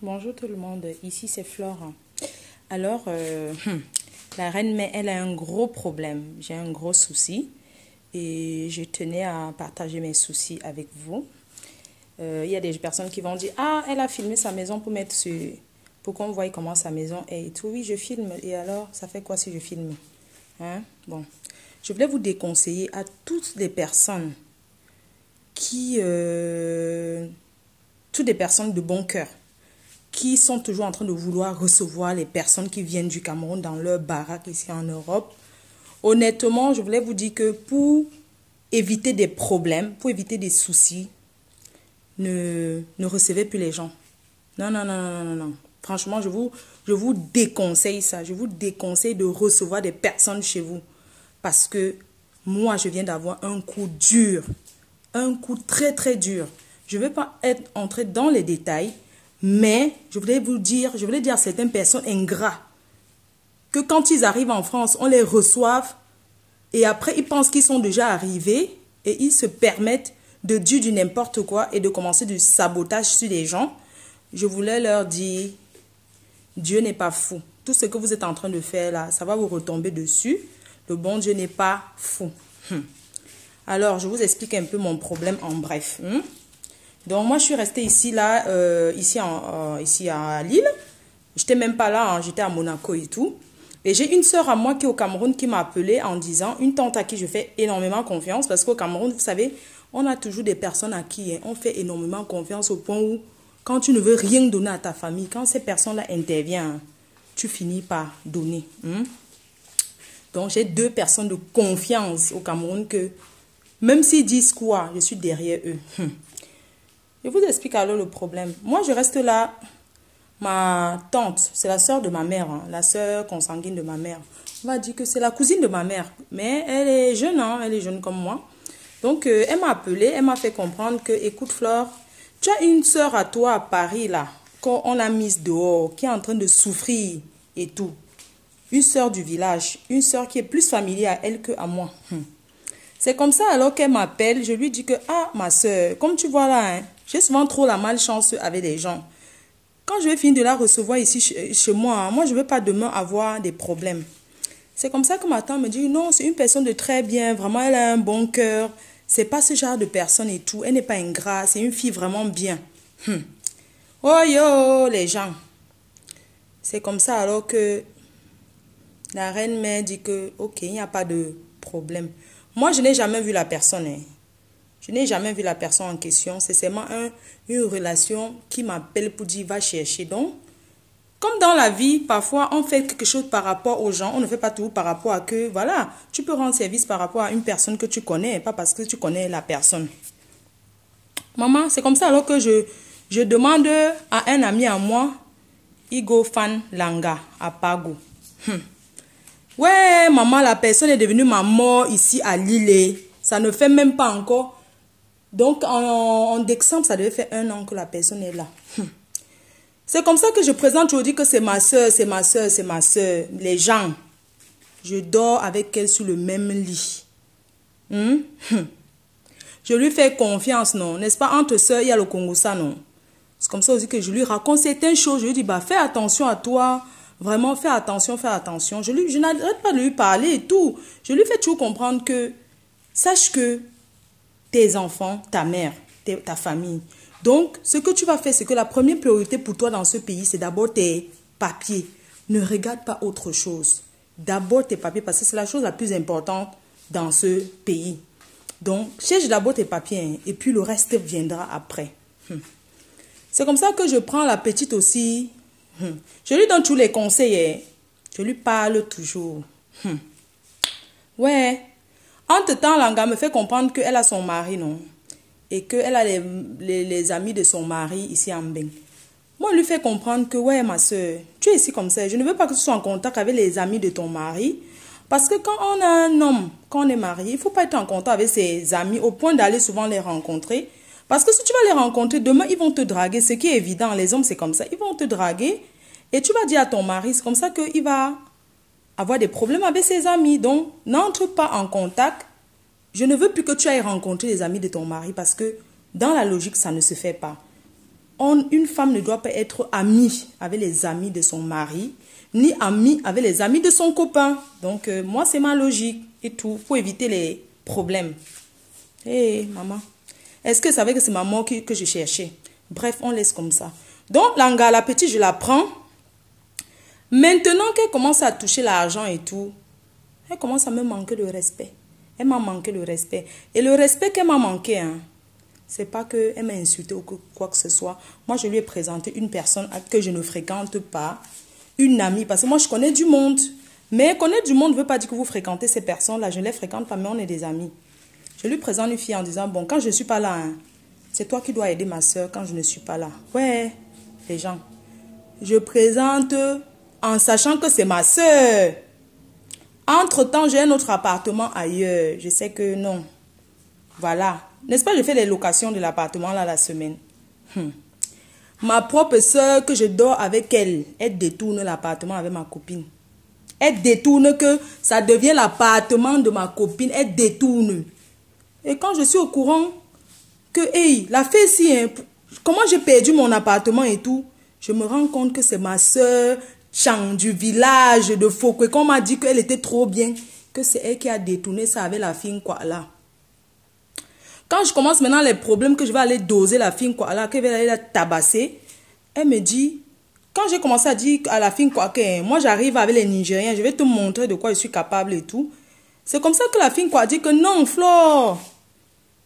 Bonjour tout le monde, ici c'est Flore. Alors, la reine mère, elle a un gros problème, j'ai un gros souci et je tenais à partager mes soucis avec vous. Il y a des personnes qui vont dire, ah, elle a filmé sa maison pour mettre sur, pour qu'on voie comment sa maison est et tout. Oui, je filme et alors, ça fait quoi si je filme? Hein? Bon, je voulais vous déconseiller à toutes les personnes qui, toutes les personnes de bon cœur, qui sont toujours en train de vouloir recevoir les personnes qui viennent du Cameroun dans leur baraque ici en Europe. Honnêtement, je voulais vous dire que pour éviter des problèmes, pour éviter des soucis, ne recevez plus les gens. Non, non, non, non, non, non. Franchement, je vous déconseille ça. Je vous déconseille de recevoir des personnes chez vous. Parce que moi, je viens d'avoir un coup dur. Un coup très, très dur. Je ne vais pas entrer dans les détails. Mais je voulais dire à certaines personnes ingrats que quand ils arrivent en France, on les reçoive et après ils pensent qu'ils sont déjà arrivés et ils se permettent de dire du n'importe quoi et de commencer du sabotage sur les gens. Je voulais leur dire, Dieu n'est pas fou. Tout ce que vous êtes en train de faire là, ça va vous retomber dessus. Le bon Dieu n'est pas fou. Alors, je vous explique un peu mon problème en bref. Donc, moi, je suis restée ici, là, ici à Lille. Je n'étais même pas là, hein, j'étais à Monaco et tout. Et j'ai une sœur à moi qui est au Cameroun qui m'a appelée en disant, une tante à qui je fais énormément confiance, parce qu'au Cameroun, vous savez, on a toujours des personnes à qui on fait énormément confiance au point où, quand tu ne veux rien donner à ta famille, quand ces personnes-là interviennent, tu finis par donner. Donc, j'ai deux personnes de confiance au Cameroun que, même s'ils disent quoi, je suis derrière eux. Je vous explique alors le problème. Moi, je reste là. Ma tante, c'est la sœur de ma mère, hein, la sœur consanguine de ma mère. On va dire que c'est la cousine de ma mère. Mais elle est jeune, hein, elle est jeune comme moi. Donc, elle m'a appelée, elle m'a fait comprendre que, écoute Flore, tu as une sœur à toi à Paris, là, qu'on l'a mise dehors, qui est en train de souffrir et tout. Une sœur du village, une sœur qui est plus familière à elle que à moi. C'est comme ça alors qu'elle m'appelle, je lui dis que, ah, ma sœur, comme tu vois là, hein, j'ai souvent trop la malchance avec les gens. Quand je vais finir de la recevoir ici chez moi, hein, moi je ne veux pas demain avoir des problèmes. C'est comme ça que ma tante me dit, non, c'est une personne de très bien, vraiment elle a un bon cœur. C'est pas ce genre de personne et tout, elle n'est pas ingrate, c'est une fille vraiment bien. Oh yo, les gens. C'est comme ça alors que la reine mère dit que, ok, il n'y a pas de problème. Moi, je n'ai jamais vu la personne. Hein. Je n'ai jamais vu la personne en question. C'est seulement une relation qui m'appelle pour dire va chercher. Donc, comme dans la vie, parfois on fait quelque chose par rapport aux gens. On ne fait pas tout par rapport à que, voilà, tu peux rendre service par rapport à une personne que tu connais, pas parce que tu connais la personne. Maman, c'est comme ça alors que je demande à un ami à moi, Igo Fan Langa, à Pago. Ouais, maman, la personne est devenue ma mort ici à Lille. Ça ne fait même pas encore. Donc, en décembre, ça devait faire 1 an que la personne est là. C'est comme ça que je présente aujourd'hui que c'est ma soeur, c'est ma soeur, c'est ma soeur. Les gens, je dors avec elle sur le même lit. Je lui fais confiance, non? N'est-ce pas? Entre soeurs, il y a le Congo, ça, non? C'est comme ça aussi que je lui raconte certaines choses. Je lui dis, bah, fais attention à toi. Vraiment, fais attention, fais attention. Je n'arrête pas de lui parler et tout. Je lui fais toujours comprendre que, sache que tes enfants, ta mère, ta famille. Donc, ce que tu vas faire, c'est que la première priorité pour toi dans ce pays, c'est d'abord tes papiers. Ne regarde pas autre chose. D'abord tes papiers, parce que c'est la chose la plus importante dans ce pays. Donc, cherche d'abord tes papiers, hein, et puis le reste viendra après. C'est comme ça que je prends la petite aussi. Je lui donne tous les conseils. Hein. Je lui parle toujours. Ouais. Entre-temps, Langa me fait comprendre qu'elle a son mari, non? Et qu'elle a les amis de son mari ici en Mbeng. Moi, je lui fais comprendre que, ouais, ma soeur, tu es ici comme ça. Je ne veux pas que tu sois en contact avec les amis de ton mari. Parce que quand on a un homme, quand on est marié, il ne faut pas être en contact avec ses amis au point d'aller souvent les rencontrer. Parce que si tu vas les rencontrer, demain, ils vont te draguer. Ce qui est évident, les hommes, c'est comme ça. Ils vont te draguer et tu vas dire à ton mari, c'est comme ça qu'il va avoir des problèmes avec ses amis. Donc, n'entre pas en contact. Je ne veux plus que tu ailles rencontrer les amis de ton mari parce que dans la logique, ça ne se fait pas. Une femme ne doit pas être amie avec les amis de son mari, ni amie avec les amis de son copain. Donc, moi, c'est ma logique et tout, pour éviter les problèmes. Hé, maman, est-ce que vous savez que c'est maman que je cherchais? Bref, on laisse comme ça. Donc, la petite, je la prends. Maintenant qu'elle commence à toucher l'argent et tout, elle commence à me manquer de respect. Elle m'a manqué le respect. Et le respect qu'elle m'a manqué, hein, c'est pas qu'elle m'a insulté ou quoi que ce soit. Moi, je lui ai présenté une personne que je ne fréquente pas, une amie, parce que moi, je connais du monde. Mais connaître du monde ne veut pas dire que vous fréquentez ces personnes-là. Je ne les fréquente pas, mais on est des amis. Je lui présente une fille en disant, bon, quand je ne suis pas là, hein, c'est toi qui dois aider ma soeur quand je ne suis pas là. Ouais, les gens. Je présente en sachant que c'est ma soeur. Entre-temps, j'ai un autre appartement ailleurs. Je sais que non. Voilà. N'est-ce pas, je fais les locations de l'appartement là la semaine. Ma propre soeur, que je dors avec elle, elle détourne l'appartement avec ma copine. Elle détourne que ça devient l'appartement de ma copine. Elle détourne. Et quand je suis au courant que, hey, la fille ici, hein, comment j'ai perdu mon appartement et tout, je me rends compte que c'est ma soeur Chang du village de Fokwe, qu'on m'a dit qu'elle était trop bien, que c'est elle qui a détourné ça avec la fille quoi là. Quand je commence maintenant les problèmes, que je vais aller doser la fille quoi là, qu'elle va aller la tabasser, elle me dit, quand j'ai commencé à dire à la fille quoi que moi j'arrive avec les Nigériens, je vais te montrer de quoi je suis capable et tout. C'est comme ça que la fille quoi a dit que non, Flore,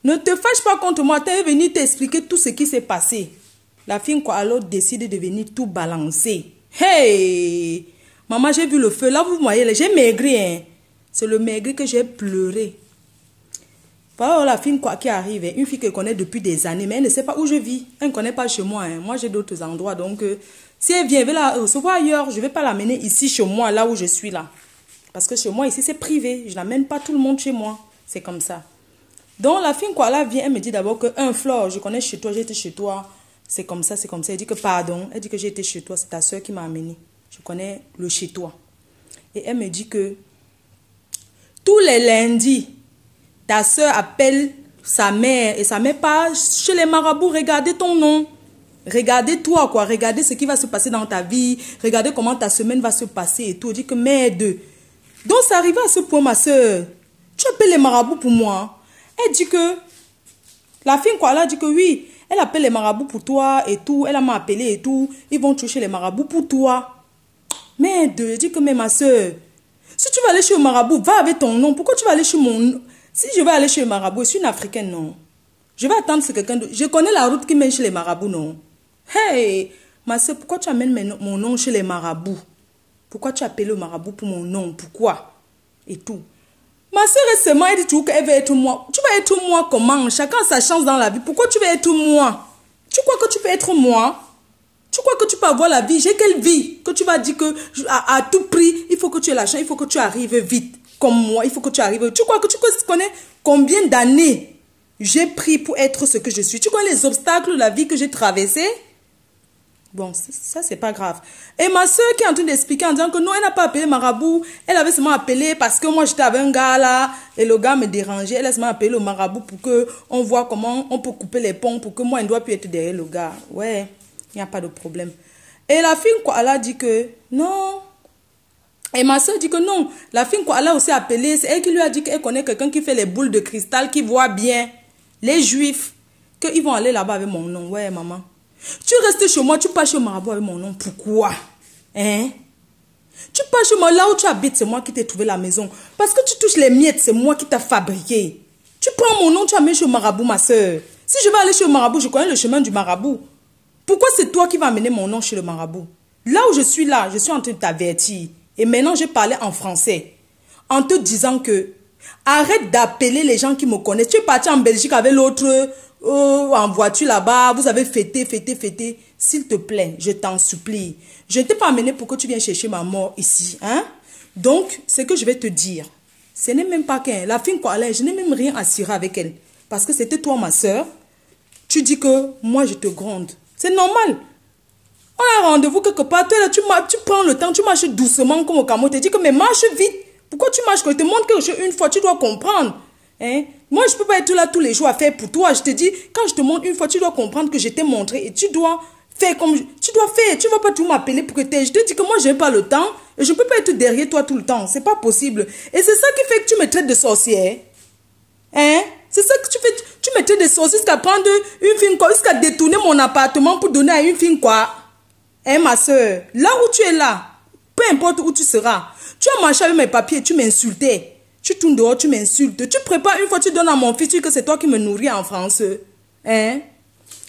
ne te fâche pas contre moi, tu es venu t'expliquer tout ce qui s'est passé. La fille quoi alors décide de venir tout balancer. Hey! Maman, j'ai vu le feu. Là, vous voyez, j'ai maigri. Hein. C'est le maigri que j'ai pleuré. Voilà la fille quoi qui arrive. Une fille que je connais depuis des années, mais elle ne sait pas où je vis. Elle ne connaît pas chez moi. Hein. Moi, j'ai d'autres endroits. Donc, si elle vient, elle va la recevoir ailleurs. Je ne vais pas l'amener ici chez moi, là où je suis là. Parce que chez moi, ici, c'est privé. Je n'amène pas tout le monde chez moi. C'est comme ça. Donc, la fille quoi là vient, elle me dit d'abord que Flore, je connais chez toi, j'étais chez toi. C'est comme ça, c'est comme ça. Elle dit que pardon. Elle dit que j'ai été chez toi. C'est ta soeur qui m'a amené. Je connais le chez toi. Et elle me dit que tous les lundis, ta soeur appelle sa mère. Et sa mère part chez les marabouts. Regardez ton nom. Regardez toi, quoi. Regardez ce qui va se passer dans ta vie. Regardez comment ta semaine va se passer et tout. Elle dit que merde. Donc, c'est arrivé à ce point, ma soeur. Tu appelles les marabouts pour moi. Elle dit que la fille, quoi, elle a dit que oui. Elle appelle les marabouts pour toi et tout. Elle m'a appelé et tout. Ils vont toucher les marabouts pour toi. Merde, je dis que mais ma soeur, si tu vas aller chez le marabout, va avec ton nom. Pourquoi tu vas aller chez mon nom? Si je vais aller chez le marabout, je suis une africaine, non. Je vais attendre que quelqu'un d'autre. Je connais la route qui mène chez les marabouts, non. Hey, ma soeur, pourquoi tu amènes mon nom chez les marabouts? Pourquoi tu appelles le marabout pour mon nom? Pourquoi? Et tout. Ma soeur récemment, elle dit toujours qu'elle veut être moi. Tu vas être moi comment? Chacun a sa chance dans la vie. Pourquoi tu veux être moi? Tu crois que tu peux être moi? Tu crois que tu peux avoir la vie? J'ai quelle vie? Que tu vas dire que à tout prix, il faut que tu aies la chance, il faut que tu arrives vite. Comme moi, il faut que tu arrives. Tu crois que tu connais combien d'années j'ai pris pour être ce que je suis? Tu connais les obstacles de la vie que j'ai traversés? Bon, ça, c'est pas grave. Et ma soeur qui est en train d'expliquer en disant que non, elle n'a pas appelé marabout. Elle avait seulement appelé parce que moi, j'étais avec un gars là. Et le gars me dérangeait. Elle a seulement appelé le marabout pour qu'on voit comment on peut couper les ponts. Pour que moi, elle ne doit plus être derrière le gars. Ouais, il n'y a pas de problème. Et la fille, quoi, elle a dit que non. Et ma soeur dit que non. La fille, quoi, elle a aussi appelé. C'est elle qui lui a dit qu'elle connaît quelqu'un qui fait les boules de cristal, qui voit bien. Les juifs. Qu'ils vont aller là-bas avec mon nom. Ouais, maman. Tu restes chez moi, tu pars chez marabout avec mon nom. Pourquoi? Hein? Tu pars chez moi, là où tu habites, c'est moi qui t'ai trouvé la maison. Parce que tu touches les miettes, c'est moi qui t'ai fabriqué. Tu prends mon nom, tu amènes chez le marabout, ma soeur. Si je vais aller chez le marabout, je connais le chemin du marabout. Pourquoi c'est toi qui vas amener mon nom chez le marabout? Là où je suis en train de t'avertir. Et maintenant, j'ai parlé en français. En te disant que arrête d'appeler les gens qui me connaissent. Tu es parti en Belgique avec l'autre... en voiture là-bas, vous avez fêté. S'il te plaît, je t'en supplie. Je ne t'ai pas amené pour que tu viennes chercher ma mort ici. Hein? Donc, ce que je vais te dire, ce n'est même pas qu'elle. La fille, quoi, je n'ai même rien à cirer avec elle. Parce que c'était toi, ma soeur. Tu dis que moi, je te gronde. C'est normal. On a rendez-vous quelque part. Toi, là, tu prends le temps, tu marches doucement comme au Cameroun. Tu dis que mais marche vite. Pourquoi tu marches? Quand je te montre quelque chose une fois, tu dois comprendre. Hein? Moi, je ne peux pas être là tous les jours à faire pour toi. Je te dis, quand je te montre une fois, tu dois comprendre que je t'ai montré et tu dois faire comme... Tu dois faire. Tu ne vas pas tout m'appeler pour que tu aies. Je te dis que moi, je n'ai pas le temps et je ne peux pas être derrière toi tout le temps. C'est pas possible. Et c'est ça qui fait que tu me traites de sorcière. Hein? C'est ça que tu fais. Tu me traites de sorcière jusqu'à prendre une fille, quoi, jusqu'à détourner mon appartement pour donner à une fille, quoi. Hein, ma soeur? Là où tu es là, peu importe où tu seras, tu as marché avec mes papiers, tu m'insultais. Tu tournes dehors, tu m'insultes. Tu prépares une fois, tu donnes à mon fils, tu dis que c'est toi qui me nourris en français. Hein?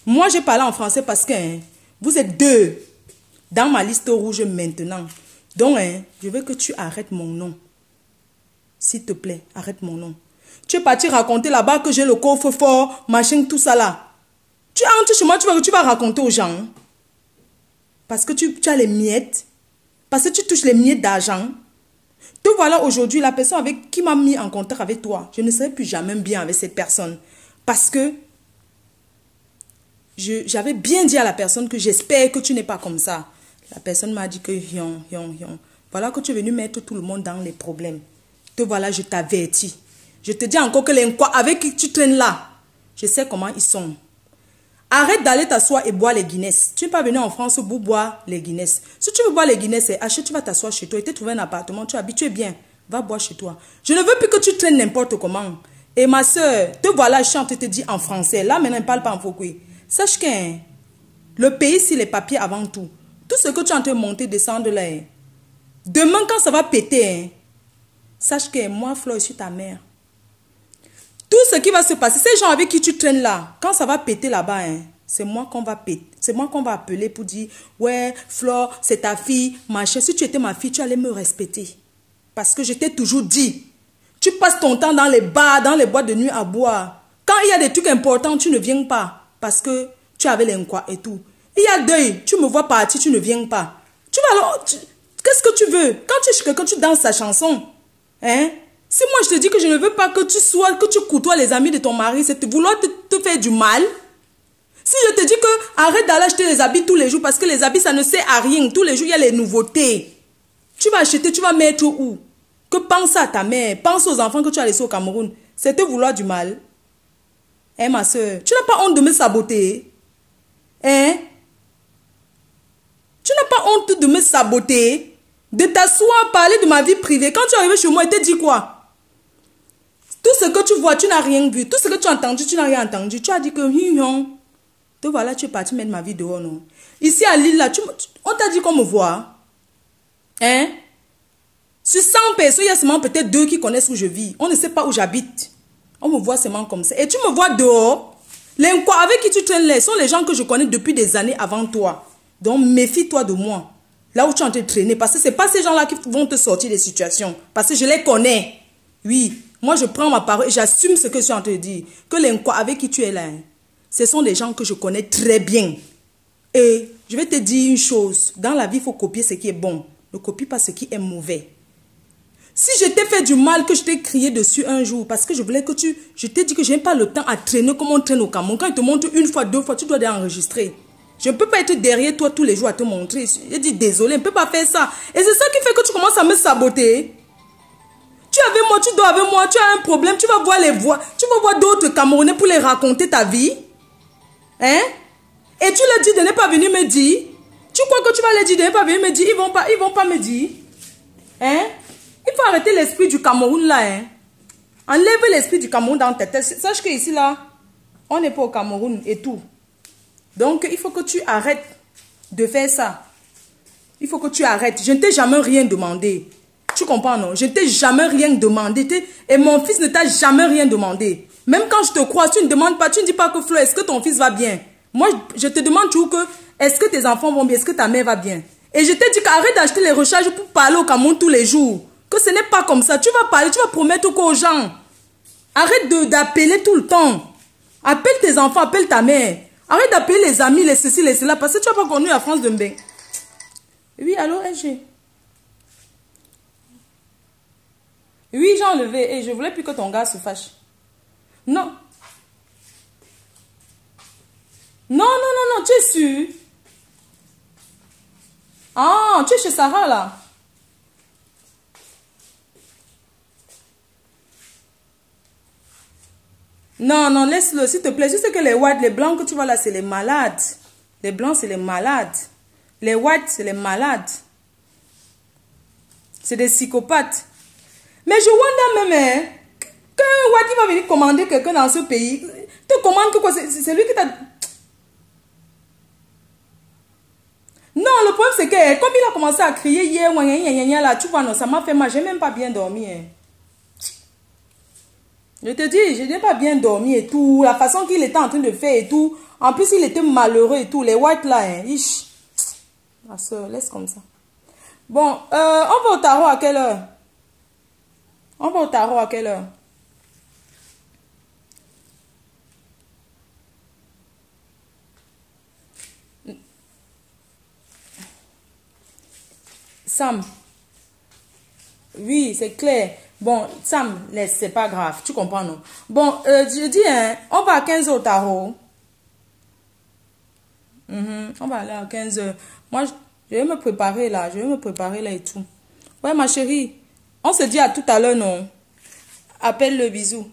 Moi, j'ai parlé en français parce que vous êtes deux dans ma liste rouge maintenant. Donc, je veux que tu arrêtes mon nom. S'il te plaît, arrête mon nom. Tu es parti raconter là-bas que j'ai le coffre fort, machin, tout ça là. Tu entres chez moi, tu vas raconter aux gens. Parce que tu as les miettes. Parce que tu touches les miettes d'argent. Te voilà aujourd'hui la personne avec qui m'a mis en contact avec toi. Je ne serai plus jamais bien avec cette personne. Parce que j'avais bien dit à la personne que j'espère que tu n'es pas comme ça. La personne m'a dit que voilà que tu es venu mettre tout le monde dans les problèmes. Te voilà, je t'avertis. Je te dis encore que les quoi avec qui tu traînes là, je sais comment ils sont. Arrête d'aller t'asseoir et boire les Guinness. Tu n'es pas venu en France pour boire les Guinness. Si tu veux boire les Guinness, achète, tu vas t'asseoir chez toi. Et tu trouvé un appartement, tu es habitué bien. Va boire chez toi. Je ne veux plus que tu traînes n'importe comment. Et ma soeur, te voilà, je chante, te dis en français. Là, maintenant, ne parle pas en fokoué. Sache que le pays, c'est les papiers avant tout. Tout ce que tu es en train de monter, descendre là. Demain, quand ça va péter, sache que moi, Flo, je suis ta mère. Tout ce qui va se passer, ces gens avec qui tu traînes là, quand ça va péter là-bas, c'est moi qu'on va péter. C'est moi qu'on va appeler pour dire, ouais, Flore, c'est ta fille, machin. Si tu étais ma fille, tu allais me respecter. Parce que je t'ai toujours dit, tu passes ton temps dans les bars, dans les boîtes de nuit à boire. Quand il y a des trucs importants, tu ne viens pas. Parce que tu avais l'inquoi et tout. Il y a deuil, tu me vois partir, tu ne viens pas. Tu vas alors, qu'est-ce que tu veux? Quand tu es chez quelqu'un, tu danses sa chanson. Hein? Si moi je te dis que je ne veux pas que tu sois, que tu côtoies les amis de ton mari, c'est vouloir te faire du mal. Si je te dis que arrête d'aller acheter les habits tous les jours parce que les habits ça ne sert à rien. Tous les jours il y a les nouveautés. Tu vas acheter, tu vas mettre où? Que pense à ta mère, pense aux enfants que tu as laissés au Cameroun. C'est te vouloir du mal. Hein ma soeur, tu n'as pas honte de me saboter? Hein? Tu n'as pas honte de me saboter? De t'asseoir, parler de ma vie privée. Quand tu es arrivé chez moi, il te dit quoi? Tout ce que tu vois, tu n'as rien vu. Tout ce que tu as entendu, tu n'as rien entendu. Tu as dit que, te voilà, tu es parti mettre ma vie dehors, non? Ici à Lille, là, on t'a dit qu'on me voit. Hein? Sur 100 personnes, il y a seulement peut-être 2 qui connaissent où je vis. On ne sait pas où j'habite. On me voit seulement comme ça. Et tu me vois dehors. Les quoi avec qui tu traînes là sont les gens que je connais depuis des années avant toi. Donc, méfie-toi de moi. Là où tu es en train de traîner. Parce que ce n'est pas ces gens-là qui vont te sortir des situations. Parce que je les connais. Oui. Moi, je prends ma parole et j'assume ce que je suis en train de dire. Que les quoi avec qui tu es là, ce sont des gens que je connais très bien. Et je vais te dire une chose. Dans la vie, il faut copier ce qui est bon. Ne copie pas ce qui est mauvais. Si je t'ai fait du mal, que je t'ai crié dessus un jour, parce que je voulais que tu... Je t'ai dit que je n'ai pas le temps à traîner comme on traîne au Cameroun. Quand il te montre une fois, 2 fois, tu dois enregistrer. Je ne peux pas être derrière toi tous les jours à te montrer. Je dis désolé, on ne peut pas faire ça. Et c'est ça qui fait que tu commences à me saboter. Tu es avec moi, tu dors avec moi, tu as un problème, tu vas voir les voix. Tu vas voir d'autres Camerounais pour les raconter ta vie. Hein? Et tu leur dis de ne pas venir me dire. Tu crois que tu vas leur dire de ne pas venir me dire. Ils vont pas me dire. Hein? Il faut arrêter l'esprit du Cameroun là. Hein? Enlève l'esprit du Cameroun dans ta tête. Sache qu'ici là, on n'est pas au Cameroun et tout. Donc, il faut que tu arrêtes de faire ça. Il faut que tu arrêtes. Je ne t'ai jamais rien demandé. Tu comprends, non? Je ne t'ai jamais rien demandé. Et mon fils ne t'a jamais rien demandé. Même quand je te crois, tu ne demandes pas, tu ne dis pas que Flo, est-ce que ton fils va bien? Moi, je te demande toujours que, est-ce que tes enfants vont bien? Est-ce que ta mère va bien? Et je t'ai dit qu'arrête d'acheter les recharges pour parler au Cameroun tous les jours. Que ce n'est pas comme ça. Tu vas parler, tu vas promettre quoi aux gens? Arrête d'appeler tout le temps. Appelle tes enfants, appelle ta mère. Arrête d'appeler les amis, les ceci, les cela, parce que tu n'as pas connu la France de Mbé. Oui, allô, LG? Oui, j'ai enlevé et je voulais plus que ton gars se fâche. Non. Non, non, non, non, tu es sûr? Ah, tu es chez Sarah là. Non, non, laisse-le, s'il te plaît. Juste que les whites, les blancs que tu vois là, c'est les malades. Les blancs, c'est les malades. Les whites, c'est les malades. C'est des psychopathes. Mais je wonder même, hein, qu'un white va venir commander quelqu'un dans ce pays. Te commande que quoi? C'est lui qui t'a... Non, le problème c'est que, comme il a commencé à crier hier, là, tu vois, non, ça m'a fait mal. J'ai même pas bien dormi, hein. Je te dis, je n'ai pas bien dormi et tout. La façon qu'il était en train de faire et tout. En plus, il était malheureux et tout. Les whites là, hein. Ich. Ma soeur, laisse comme ça. Bon, on va au tarot à quelle heure? On va au tarot à quelle heure? Sam. Oui, c'est clair. Bon, Sam, laisse, c'est pas grave. Tu comprends, non? Bon, je dis, hein, on va à 15 heures au tarot. On va aller à 15 heures. Moi, je vais me préparer là. Je vais me préparer là et tout. Ouais, ma chérie. On se dit à tout à l'heure, non? Appelle le bisou.